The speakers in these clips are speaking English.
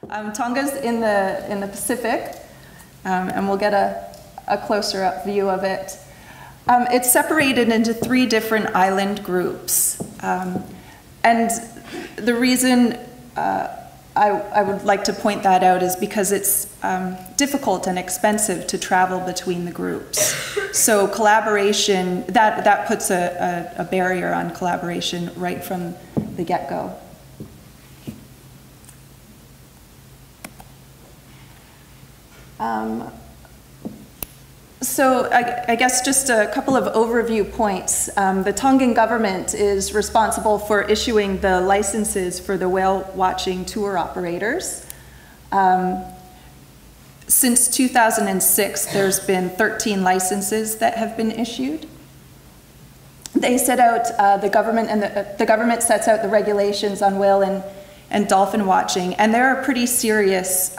Tonga's in the Pacific, and we'll get a closer up view of it. It's separated into 3 different island groups. And the reason I would like to point that out is because it's difficult and expensive to travel between the groups. So collaboration, that puts a barrier on collaboration right from the get-go. So I guess just a couple of overview points. The Tongan government is responsible for issuing the licenses for the whale watching tour operators. Since 2006, there's been 13 licenses that have been issued. They set out, the government sets out the regulations on whale and dolphin watching, and there are pretty serious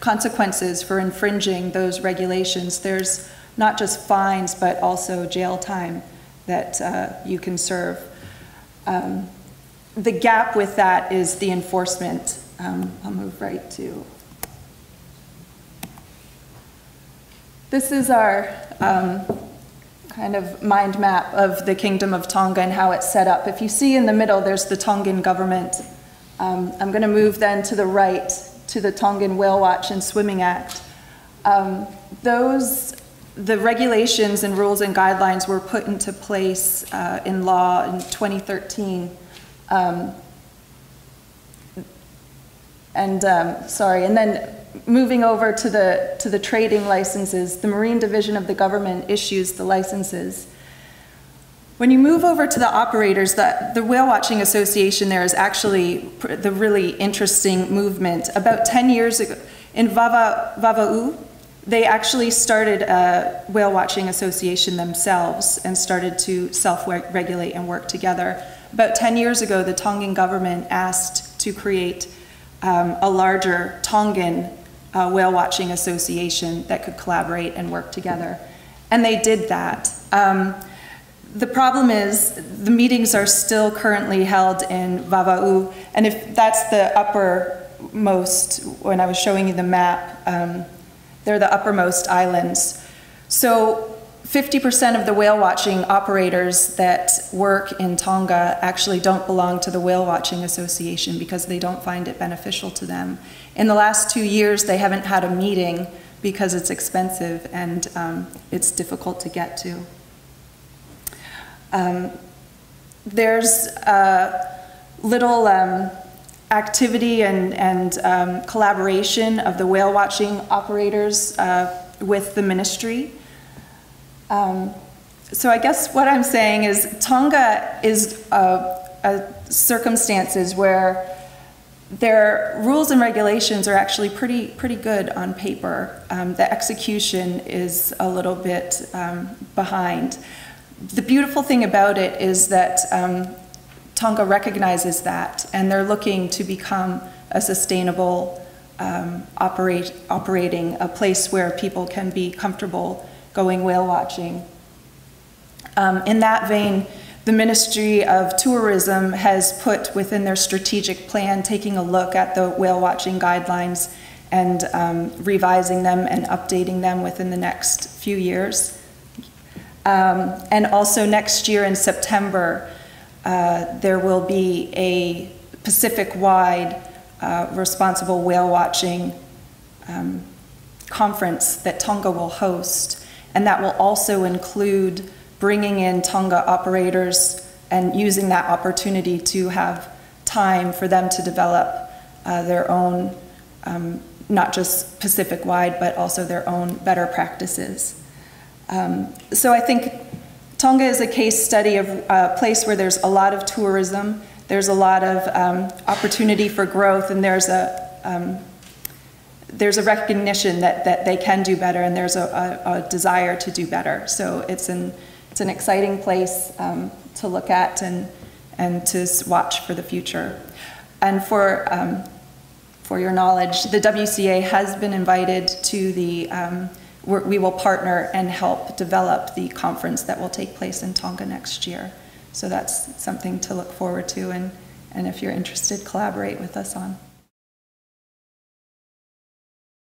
consequences for infringing those regulations. There's not just fines, but also jail time that you can serve. The gap with that is the enforcement. I'll move right to. This is our kind of mind map of the Kingdom of Tonga and how it's set up. If you see in the middle, there's the Tongan government. I'm going to move then to the right to the Tongan Whale Watch and Swimming Act. The regulations and rules and guidelines were put into place in law in 2013. And then moving over to the trading licenses, the Marine Division of the government issues the licenses. When you move over to the operators, the Whale Watching Association there is actually the really interesting movement. About 10 years ago, in Vava'u, they actually started a whale watching association themselves and started to self-regulate and work together. About 10 years ago, the Tongan government asked to create a larger Tongan whale watching association that could collaborate and work together. And they did that. The problem is the meetings are still currently held in Vava'u, and if that's the uppermost, when I was showing you the map, they're the uppermost islands. So 50% of the whale watching operators that work in Tonga actually don't belong to the Whale Watching Association because they don't find it beneficial to them. In the last 2 years, they haven't had a meeting because it's expensive and it's difficult to get to. There's little activity and collaboration of the whale watching operators with the ministry. So I guess what I'm saying is Tonga is circumstances where their rules and regulations are actually pretty good on paper. The execution is a little bit behind. The beautiful thing about it is that Tonga recognizes that, and they're looking to become a sustainable operating, a place where people can be comfortable going whale watching. In that vein, the Ministry of Tourism has put within their strategic plan taking a look at the whale watching guidelines and revising them and updating them within the next few years. And also next year in September, there will be a Pacific-wide responsible whale watching conference that Tonga will host, and that will also include bringing in Tonga operators and using that opportunity to have time for them to develop their own, not just Pacific-wide, but also their own better practices. So I think Tonga is a case study of a place where there's a lot of tourism, there's a lot of opportunity for growth, and there's a recognition that they can do better, and there's a desire to do better. So it's an exciting place to look at and to watch for the future. And for your knowledge, the WCA has been invited to the we will partner and help develop the conference that will take place in Tonga next year. So that's something to look forward to, and if you're interested, collaborate with us on.